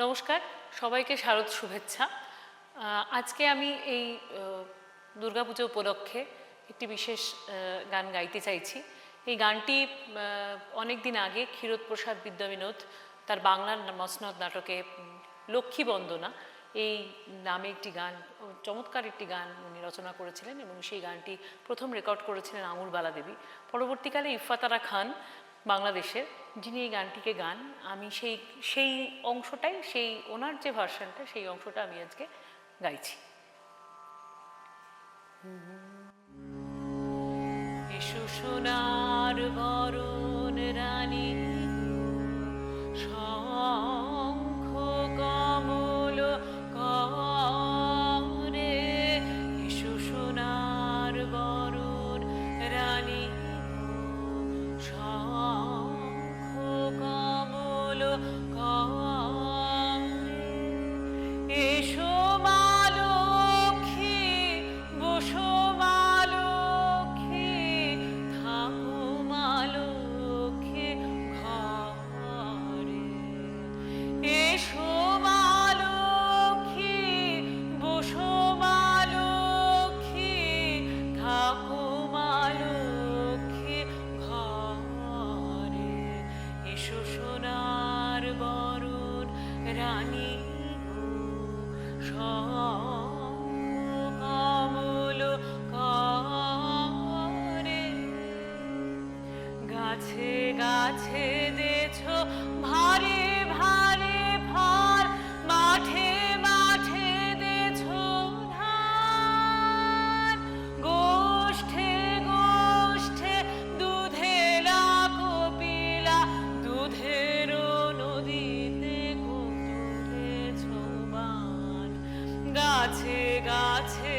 নমস্কার, সবাইকে শারদ শুভেচ্ছা। আজকে আমি এই দুর্গাপুজো উপলক্ষে একটি বিশেষ গান গাইতে চাইছি। এই গানটি অনেক দিন আগে ক্ষীরোদপ্রসাদ বিদ্যাবিনোদ তার বাংলার মসনদ নাটকে লক্ষ্মী বন্দনা এই নামে একটি গান, চমৎকার একটি গান উনি রচনা করেছিলেন এবং সেই গানটি প্রথম রেকর্ড করেছিলেন আঙুরবালা দেবী। পরবর্তীকালে ইফফাতারা খান বাংলাদেশের, যিনি এই গানটিকে গান, আমি সেই অংশটাই, সেই ওনার যে ভার্সনটা, সেই অংশটা আমি আজকে গাইছি। এসো সোনার বরণ রানী, শঙ্খ কমল করে। এসো সোনার বরণ রানী, শঙ্খ কমল করে। এসো মা লক্ষ্মী, বসো মা লক্ষ্মী, থাকো মা লক্ষ্মী ঘরে। এসো মা লক্ষ্মী, বসো মা লক্ষ্মী, থাকো মা লক্ষ্মী ঘরে। এসো সোনার বরণ রানী, শঙ্খ কমল করে। গাছে গাছে দেছো ভারে ভারে ভার, মাঠে মাঠে দেছো ধান। গোষ্ঠে গোষ্ঠে দুধেলা কপিলা, দুধের নদীতে তুলেছো বান। গাছে গাছে